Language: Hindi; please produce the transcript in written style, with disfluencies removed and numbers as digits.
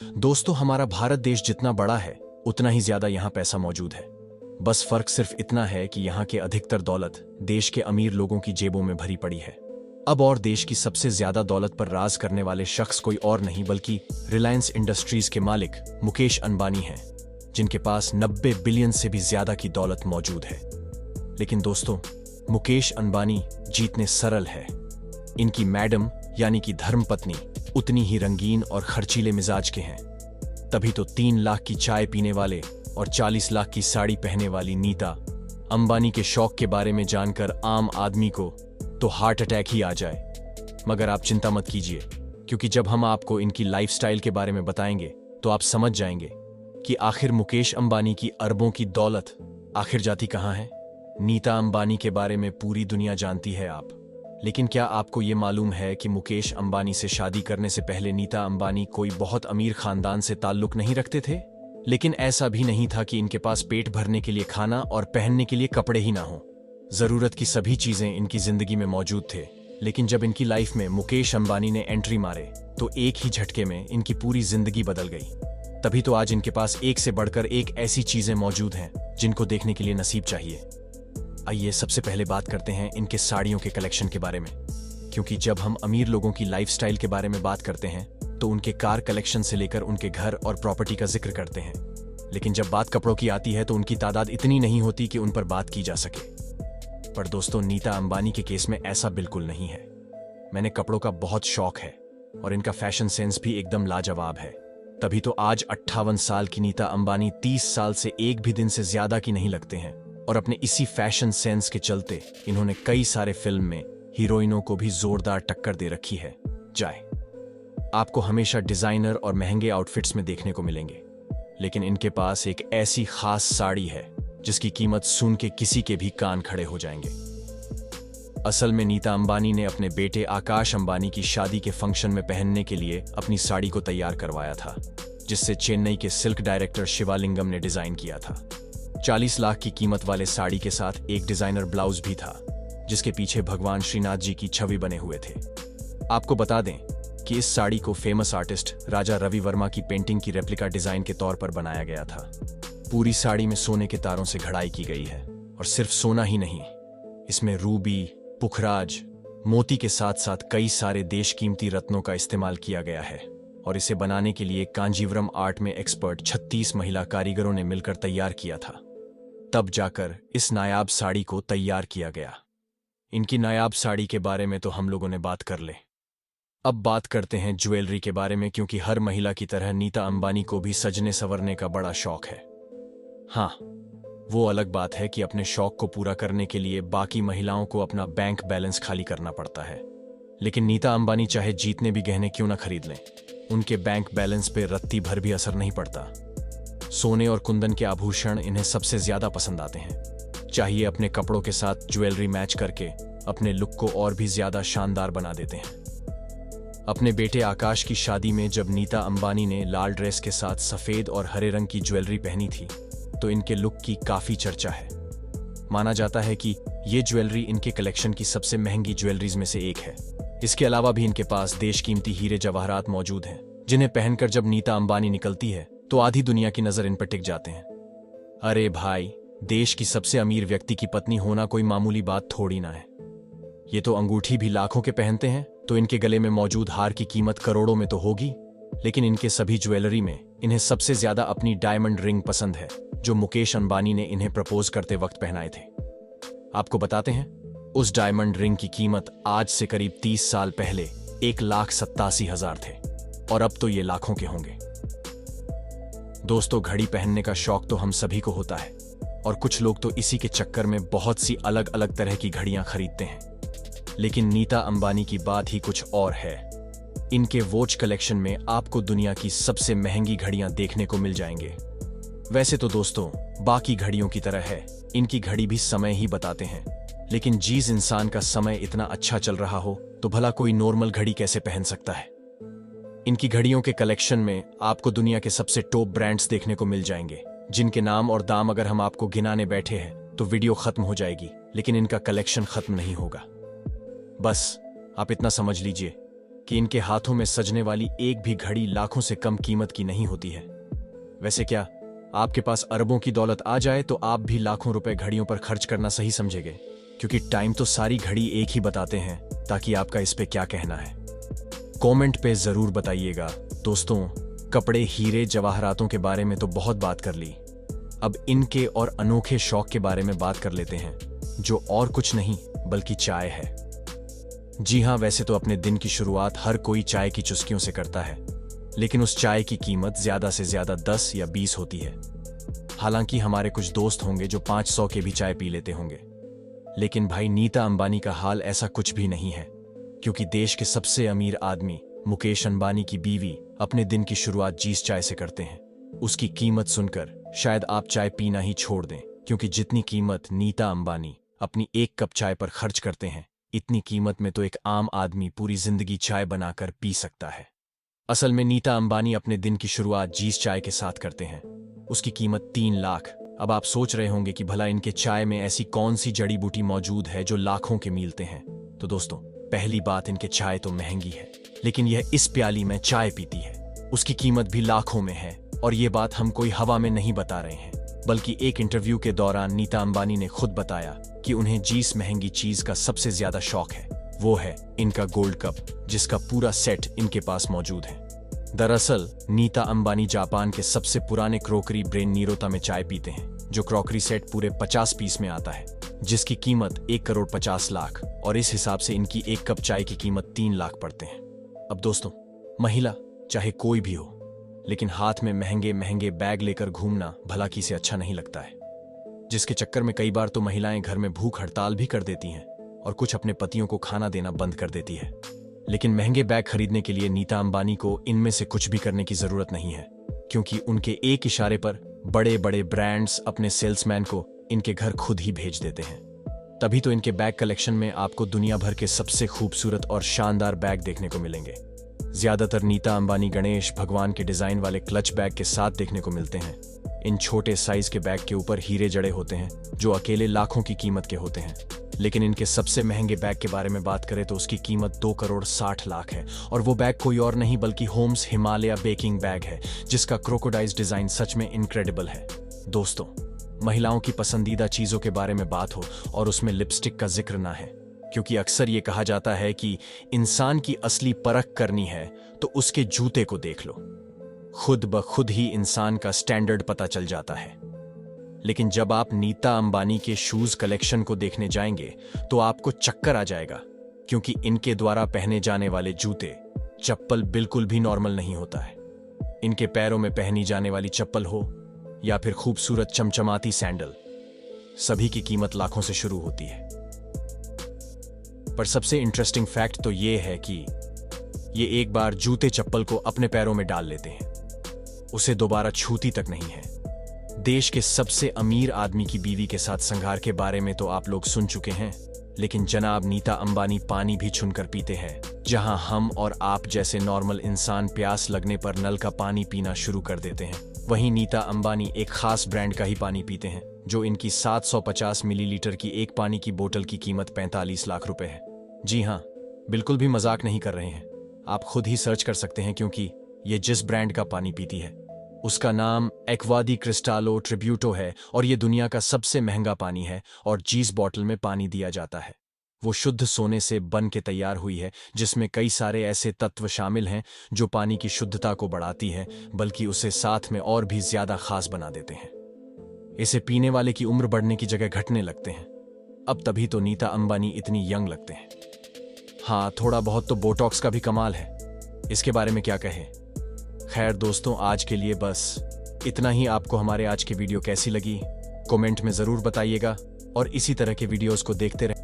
दोस्तों, हमारा भारत देश जितना बड़ा है उतना ही ज्यादा यहाँ पैसा मौजूद है। बस फर्क सिर्फ इतना है कि यहाँ के अधिकतर दौलत देश के अमीर लोगों की जेबों में भरी पड़ी है। अब और देश की सबसे ज्यादा दौलत पर राज करने वाले शख्स कोई और नहीं बल्कि रिलायंस इंडस्ट्रीज के मालिक मुकेश अंबानी हैं, जिनके पास 90 बिलियन से भी ज्यादा की दौलत मौजूद है। लेकिन दोस्तों, मुकेश अंबानी जीतने सरल है। इनकी मैडम यानी कि धर्मपत्नी उतनी ही रंगीन और खर्चीले मिजाज के हैं। तभी तो 3 लाख की चाय पीने वाले और 40 लाख की साड़ी पहनने वाली नीता अंबानी के शौक के बारे में जानकर आम आदमी को तो हार्ट अटैक ही आ जाए। मगर आप चिंता मत कीजिए, क्योंकि जब हम आपको इनकी लाइफस्टाइल के बारे में बताएंगे तो आप समझ जाएंगे कि आखिर मुकेश अंबानी की अरबों की दौलत आखिर जाती कहां है। नीता अंबानी के बारे में पूरी दुनिया जानती है आप, लेकिन क्या आपको ये मालूम है कि मुकेश अंबानी से शादी करने से पहले नीता अंबानी कोई बहुत अमीर खानदान से ताल्लुक नहीं रखते थे। लेकिन ऐसा भी नहीं था कि इनके पास पेट भरने के लिए खाना और पहनने के लिए कपड़े ही ना हो। जरूरत की सभी चीजें इनकी जिंदगी में मौजूद थे। लेकिन जब इनकी लाइफ में मुकेश अंबानी ने एंट्री मारे तो एक ही झटके में इनकी पूरी जिंदगी बदल गई। तभी तो आज इनके पास एक से बढ़कर एक ऐसी चीजें मौजूद हैं जिनको देखने के लिए नसीब चाहिए। आइए सबसे पहले बात करते हैं इनके साड़ियों के कलेक्शन के बारे में, क्योंकि जब हम अमीर लोगों की लाइफस्टाइल के बारे में बात करते हैं तो उनके कार कलेक्शन से लेकर उनके घर और प्रॉपर्टी का जिक्र करते हैं। लेकिन जब बात कपड़ों की आती है तो उनकी तादाद इतनी नहीं होती कि उन पर बात की जा सके। पर दोस्तों, नीता अंबानी के केस में ऐसा बिल्कुल नहीं है। मैंने कपड़ों का बहुत शौक है और इनका फैशन सेंस भी एकदम लाजवाब है। तभी तो आज 58 साल की नीता अंबानी 30 साल से एक भी दिन से ज्यादा की नहीं लगते हैं, और अपने इसी फैशन सेंस के चलते इन्होंने कई सारे फिल्म में हीरोइनों को भी जोरदार टक्कर दे रखी है। आपको हमेशा डिजाइनर और महंगे आउटफिट्स में देखने को मिलेंगे, लेकिन इनके पास एक ऐसी खास साड़ी है जिसकी कीमत सुन के किसी के भी कान खड़े हो जाएंगे। असल में नीता अंबानी ने अपने बेटे आकाश अंबानी की शादी के फंक्शन में पहनने के लिए अपनी साड़ी को तैयार करवाया था, जिससे चेन्नई के सिल्क डायरेक्टर शिवालिंगम ने डिजाइन किया था। 40 लाख की कीमत वाले साड़ी के साथ एक डिजाइनर ब्लाउज भी था, जिसके पीछे भगवान श्रीनाथ जी की छवि बने हुए थे। आपको बता दें कि इस साड़ी को फेमस आर्टिस्ट राजा रवि वर्मा की पेंटिंग की रेप्लिका डिजाइन के तौर पर बनाया गया था। पूरी साड़ी में सोने के तारों से घड़ाई की गई है, और सिर्फ सोना ही नहीं, इसमें रूबी, पुखराज, मोती के साथ साथ कई सारे देश कीमती रत्नों का इस्तेमाल किया गया है। और इसे बनाने के लिए कांजीवरम आर्ट में एक्सपर्ट 36 महिला कारीगरों ने मिलकर तैयार किया था। तब जाकर इस नायाब साड़ी को तैयार किया गया। इनकी नायाब साड़ी के बारे में तो हम लोगों ने बात कर ले। अब बात करते हैं ज्वेलरी के बारे में, क्योंकि हर महिला की तरह नीता अंबानी को भी सजने संवरने का बड़ा शौक है। हाँ, वो अलग बात है कि अपने शौक को पूरा करने के लिए बाकी महिलाओं को अपना बैंक बैलेंस खाली करना पड़ता है। लेकिन नीता अंबानी चाहे जीतने भी गहने क्यों ना खरीद लें, उनके बैंक बैलेंस पे रत्ती भर भी असर नहीं पड़ता। सोने और कुंदन के आभूषण इन्हें सबसे ज्यादा पसंद आते हैं। चाहिए अपने कपड़ों के साथ ज्वेलरी मैच करके अपने लुक को और भी ज्यादा शानदार बना देते हैं। अपने बेटे आकाश की शादी में जब नीता अंबानी ने लाल ड्रेस के साथ सफेद और हरे रंग की ज्वेलरी पहनी थी तो इनके लुक की काफी चर्चा है। माना जाता है कि ये ज्वेलरी इनके कलेक्शन की सबसे महंगी ज्वेलरीज में से एक है। इसके अलावा भी इनके पास देश कीमती हीरे जवाहरात मौजूद हैं, जिन्हें पहनकर जब नीता अंबानी निकलती है तो आधी दुनिया की नजर इन पर टिक जाते हैं। अरे भाई, देश की सबसे अमीर व्यक्ति की पत्नी होना कोई मामूली बात थोड़ी ना है। ये तो अंगूठी भी लाखों के पहनते हैं, तो इनके गले में मौजूद हार की कीमत करोड़ों में तो होगी। लेकिन इनके सभी ज्वेलरी में इन्हें सबसे ज्यादा अपनी डायमंड रिंग पसंद है, जो मुकेश अंबानी ने इन्हें प्रपोज करते वक्त पहनाए थे। आपको बताते हैं, उस डायमंड रिंग की कीमत आज से करीब 30 साल पहले 1,87,000 थे, और अब तो ये लाखों के होंगे। दोस्तों, घड़ी पहनने का शौक तो हम सभी को होता है, और कुछ लोग तो इसी के चक्कर में बहुत सी अलग अलग तरह की घड़ियां खरीदते हैं। लेकिन नीता अंबानी की बात ही कुछ और है। इनके वॉच कलेक्शन में आपको दुनिया की सबसे महंगी घड़ियां देखने को मिल जाएंगे। वैसे तो दोस्तों, बाकी घड़ियों की तरह है, इनकी घड़ी भी समय ही बताते हैं। लेकिन जिस इंसान का समय इतना अच्छा चल रहा हो तो भला कोई नॉर्मल घड़ी कैसे पहन सकता है। इनकी घड़ियों के कलेक्शन में आपको दुनिया के सबसे टॉप ब्रांड्स देखने को मिल जाएंगे, जिनके नाम और दाम अगर हम आपको गिनाने बैठे हैं तो वीडियो खत्म हो जाएगी, लेकिन इनका कलेक्शन खत्म नहीं होगा। बस आप इतना समझ लीजिए कि इनके हाथों में सजने वाली एक भी घड़ी लाखों से कम कीमत की नहीं होती है। वैसे क्या आपके पास अरबों की दौलत आ जाए तो आप भी लाखों रुपए घड़ियों पर खर्च करना सही समझेंगे? क्योंकि टाइम तो सारी घड़ी एक ही बताते हैं, ताकि आपका इस पे क्या कहना है कमेंट पे जरूर बताइएगा। दोस्तों, कपड़े, हीरे, जवाहरातों के बारे में तो बहुत बात कर ली, अब इनके और अनोखे शौक के बारे में बात कर लेते हैं, जो और कुछ नहीं बल्कि चाय है। जी हाँ, वैसे तो अपने दिन की शुरुआत हर कोई चाय की चुस्कियों से करता है, लेकिन उस चाय की कीमत ज्यादा से ज्यादा 10 या 20 होती है। हालांकि हमारे कुछ दोस्त होंगे जो 500 के भी चाय पी लेते होंगे, लेकिन भाई नीता अंबानी का हाल ऐसा कुछ भी नहीं है, क्योंकि देश के सबसे अमीर आदमी मुकेश अंबानी की बीवी अपने दिन की शुरुआत जीस चाय से करते हैं। उसकी कीमत सुनकर शायद आप चाय पीना ही छोड़ दें, क्योंकि जितनी कीमत नीता अंबानी अपनी एक कप चाय पर खर्च करते हैं, इतनी कीमत में तो एक आम आदमी पूरी जिंदगी चाय बनाकर पी सकता है। असल में नीता अंबानी अपने दिन की शुरुआत जीस चाय के साथ करते हैं। उसकी कीमत 3 लाख। अब आप सोच रहे होंगे कि भला इनके चाय में ऐसी कौन सी जड़ी बूटी मौजूद है जो लाखों के मिलते हैं। तो दोस्तों, पहली बात, इनके चाय तो महंगी है, लेकिन यह इस प्याली में चाय पीती है, उसकी कीमत भी लाखों में है। और ये बात हम कोई हवा में नहीं बता रहे हैं, बल्कि एक इंटरव्यू के दौरान नीता अंबानी ने खुद बताया कि उन्हें जिस महंगी चीज का सबसे ज्यादा शौक है वो है इनका गोल्ड कप, जिसका पूरा सेट इनके पास मौजूद है। दरअसल नीता अंबानी जापान के सबसे पुराने क्रोकरी ब्रांड नीरोता में चाय पीते हैं, जो क्रोकरी सेट पूरे 50 पीस में आता है, जिसकी कीमत 1 करोड़ 50 लाख, और इस हिसाब से इनकी एक कप चाय की कीमत 3 लाख पड़ते हैं। अब दोस्तों, महिला चाहे कोई भी हो, लेकिन हाथ में महंगे महंगे बैग लेकर घूमना भला किसे अच्छा नहीं लगता है, जिसके चक्कर में कई बार तो महिलाएं घर में भूख हड़ताल भी कर देती हैं और कुछ अपने पतियों को खाना देना बंद कर देती है। लेकिन महंगे बैग खरीदने के लिए नीता अंबानी को इनमें से कुछ भी करने की जरूरत नहीं है, क्योंकि उनके एक इशारे पर बड़े बड़े ब्रांड्स अपने सेल्समैन को इनके घर खुद ही भेज देते हैं। तभी तो इनके बैग कलेक्शन में आपको दुनिया भर के सबसे खूबसूरत और शानदार बैग देखने को मिलेंगे। ज्यादातर नीता अंबानी गणेश भगवान के डिजाइन वाले क्लच बैग के साथ देखने को मिलते हैं। इन छोटे साइज के बैग के ऊपर हीरे जड़े होते हैं, जो अकेले लाखों की कीमत के होते हैं। लेकिन इनके सबसे महंगे बैग के बारे में बात करें तो उसकी कीमत 2 करोड़ 60 लाख है, और वो बैग कोई और नहीं बल्कि होम्स हिमालय बेकिंग बैग है, जिसका क्रोकोडाइल डिजाइन सच में इनक्रेडिबल है। दोस्तों, महिलाओं की पसंदीदा चीजों के बारे में बात हो और उसमें लिपस्टिक का जिक्र ना है, क्योंकि अक्सर ये कहा जाता है कि इंसान की असली परख करनी है तो उसके जूते को देख लो, खुद ब खुद ही इंसान का स्टैंडर्ड पता चल जाता है। लेकिन जब आप नीता अंबानी के शूज कलेक्शन को देखने जाएंगे तो आपको चक्कर आ जाएगा, क्योंकि इनके द्वारा पहने जाने वाले जूते, चप्पल बिल्कुल भी नॉर्मल नहीं होता है। इनके पैरों में पहनी जाने वाली चप्पल हो या फिर खूबसूरत चमचमाती सैंडल, सभी की कीमत लाखों से शुरू होती है। पर सबसे इंटरेस्टिंग फैक्ट तो ये है कि ये एक बार जूते चप्पल को अपने पैरों में डाल लेते हैं, उसे दोबारा छूती तक नहीं है। देश के सबसे अमीर आदमी की बीवी के साथ संघार के बारे में तो आप लोग सुन चुके हैं, लेकिन जनाब नीता अंबानी पानी भी चुनकर पीते हैं। जहां हम और आप जैसे नॉर्मल इंसान प्यास लगने पर नल का पानी पीना शुरू कर देते हैं, वहीं नीता अंबानी एक खास ब्रांड का ही पानी पीते हैं, जो इनकी 750 मिलीलीटर की एक पानी की बोतल की कीमत 45 लाख रुपए है। जी हाँ, बिल्कुल भी मजाक नहीं कर रहे हैं, आप खुद ही सर्च कर सकते हैं, क्योंकि ये जिस ब्रांड का पानी पीती है उसका नाम एक्वा दी क्रिस्टालो ट्रिब्यूटो है, और ये दुनिया का सबसे महंगा पानी है। और जिस बॉटल में पानी दिया जाता है वो शुद्ध सोने से बन के तैयार हुई है, जिसमें कई सारे ऐसे तत्व शामिल हैं जो पानी की शुद्धता को बढ़ाती है, बल्कि उसे साथ में और भी ज्यादा खास बना देते हैं। इसे पीने वाले की उम्र बढ़ने की जगह घटने लगते हैं। अब तभी तो नीता अंबानी इतनी यंग लगते हैं। हाँ, थोड़ा बहुत तो बोटॉक्स का भी कमाल है, इसके बारे में क्या कहें। खैर दोस्तों, आज के लिए बस इतना ही। आपको हमारे आज की वीडियो कैसी लगी कमेंट में जरूर बताइएगा, और इसी तरह के वीडियोस को देखते रहें।